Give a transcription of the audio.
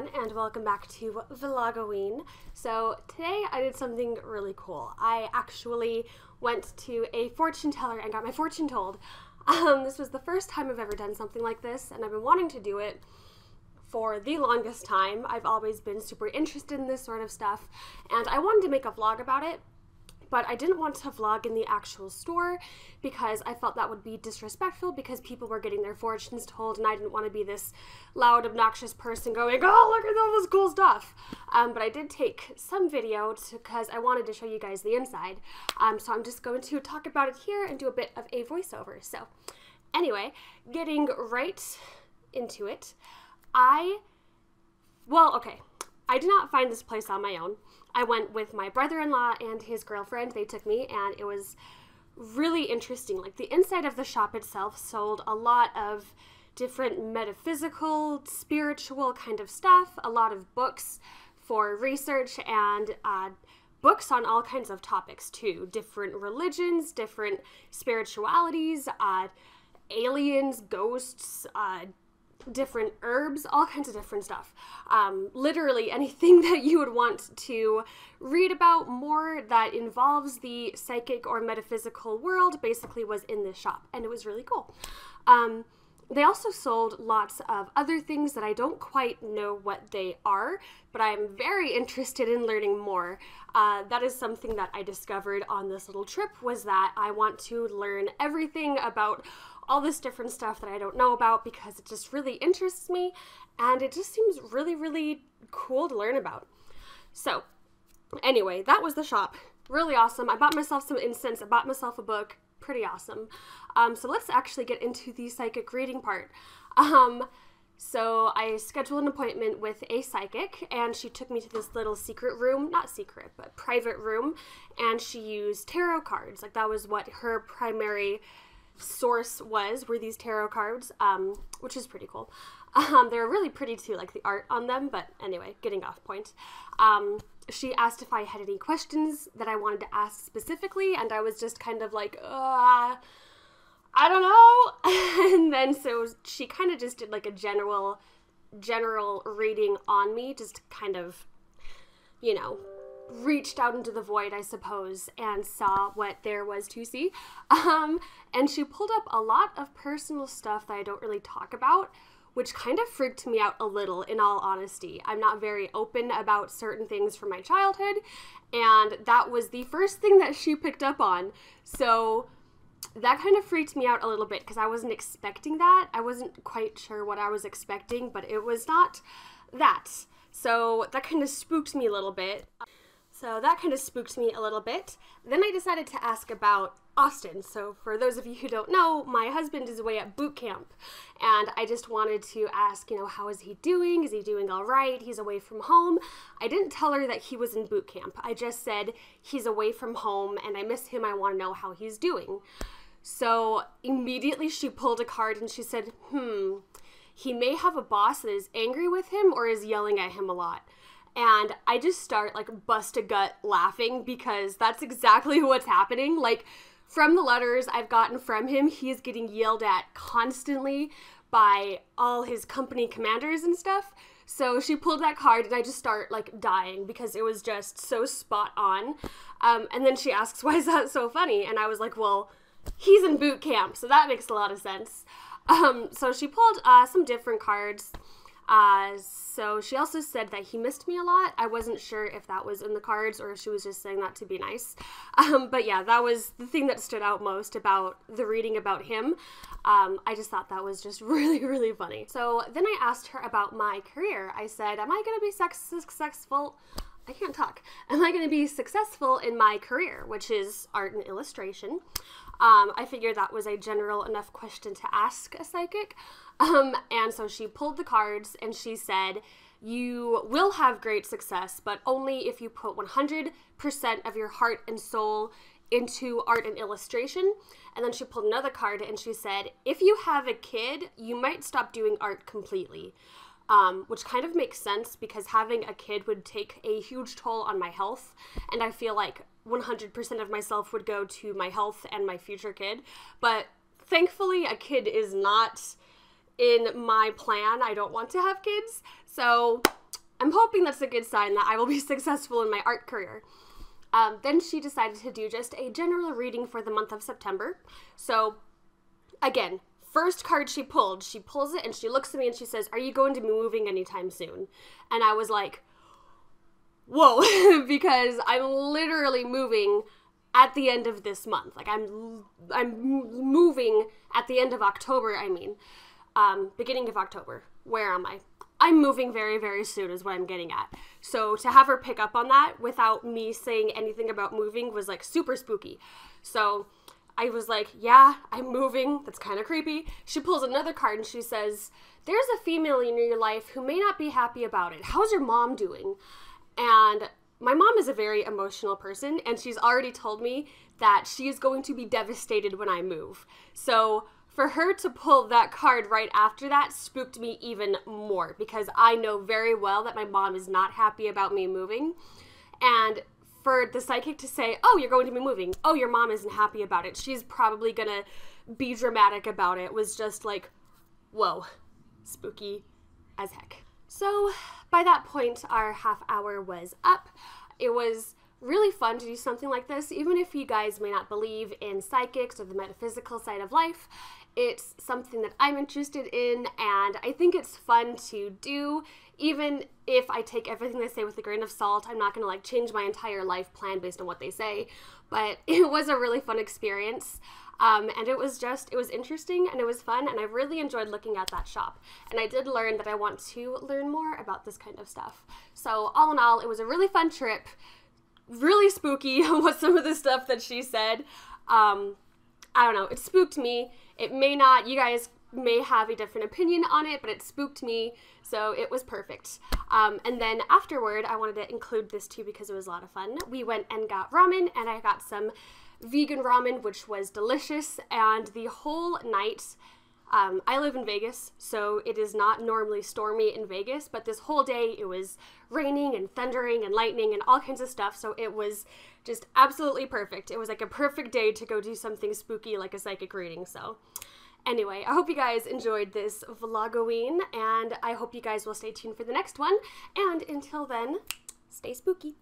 everyone, and welcome back to Vlogoween. So today I did something really cool. I actually went to a fortune teller and got my fortune told. This was the first time I've ever done something like this, and I've been wanting to do it for the longest time. I've always been super interested in this sort of stuff, and I wanted to make a vlog about it. But I didn't want to vlog in the actual store because I felt that would be disrespectful because people were getting their fortunes told and I didn't want to be this loud, obnoxious person going, oh, look at all this cool stuff. But I did take some video because I wanted to show you guys the inside. So I'm just going to talk about it here and do a bit of a voiceover. So anyway, getting right into it, I did not find this place on my own. I went with my brother-in-law and his girlfriend. They took me, and it was really interesting. Like, the inside of the shop itself sold a lot of different metaphysical, spiritual kind of stuff, a lot of books for research, and books on all kinds of topics too. Different religions, different spiritualities, aliens, ghosts, different herbs, all kinds of different stuff. Literally anything that you would want to read about more that involves the psychic or metaphysical world basically was in this shop, and it was really cool. They also sold lots of other things that I don't quite know what they are, but I'm very interested in learning more. That is something that I discovered on this little trip, was that I want to learn everything about all this different stuff that I don't know about because it just really interests me, and it just seems really, really cool to learn about. So anyway, that was the shop. Really awesome. I bought myself some incense. I bought myself a book. Pretty awesome. So let's actually get into the psychic reading part. So I scheduled an appointment with a psychic, and she took me to this little secret room, not secret, but private room, and she used tarot cards. Like, that was what her primary source were these tarot cards, which is pretty cool. They're really pretty too, like the art on them, but anyway, getting off point. She asked if I had any questions that I wanted to ask specifically, and I was just kind of like, I don't know. And then so she kind of just did like a general reading on me, just kind of, you know, reached out into the void, I suppose, and saw what there was to see. And she pulled up a lot of personal stuff that I don't really talk about, which kind of freaked me out a little, in all honesty. I'm not very open about certain things from my childhood, and that was the first thing that she picked up on. So that kind of freaked me out a little bit because I wasn't expecting that. I wasn't quite sure what I was expecting, but it was not that. So that kind of spooked me a little bit. Then I decided to ask about Austin. So for those of you who don't know, my husband is away at boot camp, and I just wanted to ask, you know, how is he doing? Is he doing all right? He's away from home. I didn't tell her that he was in boot camp. I just said he's away from home and I miss him. I want to know how he's doing. So immediately she pulled a card and she said, he may have a boss that is angry with him or is yelling at him a lot. And I just start like bust a gut laughing because that's exactly what's happening. Like, from the letters I've gotten from him, he is getting yelled at constantly by all his company commanders and stuff. So she pulled that card and I just start like dying because it was just so spot on. And then she asks, why is that so funny? And I was like, well, he's in boot camp, so that makes a lot of sense. So she pulled some different cards. So she also said that he missed me a lot. I wasn't sure if that was in the cards or if she was just saying that to be nice. But yeah, that was the thing that stood out most about the reading about him. I just thought that was just really, really funny. So then I asked her about my career. I said, am I going to be successful? I can't talk. Am I going to be successful in my career, which is art and illustration? I figured that was a general enough question to ask a psychic. And so she pulled the cards and she said, you will have great success, but only if you put 100% of your heart and soul into art and illustration. And then she pulled another card and she said, if you have a kid, you might stop doing art completely. Which kind of makes sense because having a kid would take a huge toll on my health, and I feel like 100% of myself would go to my health and my future kid. But thankfully, a kid is not in my plan. I don't want to have kids, so I'm hoping that's a good sign that I will be successful in my art career. Then she decided to do just a general reading for the month of September. So again, first card she pulls it and she looks at me and she says, "Are you going to be moving anytime soon?" And I was like, whoa, because I'm literally moving at the end of this month. Like I'm moving at the end of October, beginning of October. Where am I? I'm moving very, very soon is what I'm getting at. So to have her pick up on that without me saying anything about moving was like super spooky. So I was like, yeah, I'm moving. That's kind of creepy. She pulls another card and she says, "There's a female in your life who may not be happy about it. How's your mom doing?" And my mom is a very emotional person, and she's already told me that she is going to be devastated when I move. So for her to pull that card right after that spooked me even more, because I know very well that my mom is not happy about me moving. And for the psychic to say, "Oh, you're going to be moving. Oh, your mom isn't happy about it. She's probably gonna be dramatic about it," was just like, whoa, spooky as heck. So by that point, our half hour was up. It was really fun to do something like this, even if you guys may not believe in psychics or the metaphysical side of life. It's something that I'm interested in, and I think it's fun to do, even if I take everything they say with a grain of salt. I'm not gonna like change my entire life plan based on what they say, but it was a really fun experience. And it was interesting and it was fun, and I really enjoyed looking at that shop. And I did learn that I want to learn more about this kind of stuff. So all in all, it was a really fun trip, really spooky with some of the stuff that she said. I don't know, it spooked me. It may not, you guys may have a different opinion on it, but it spooked me, so it was perfect. And then afterward, I wanted to include this too because it was a lot of fun. We went and got ramen, and I got some vegan ramen, which was delicious, and the whole night, I live in Vegas, so it is not normally stormy in Vegas, but this whole day it was raining and thundering and lightning and all kinds of stuff, so it was just absolutely perfect. It was like a perfect day to go do something spooky like a psychic reading. So anyway, I hope you guys enjoyed this Vlogoween, and I hope you guys will stay tuned for the next one, and until then, stay spooky.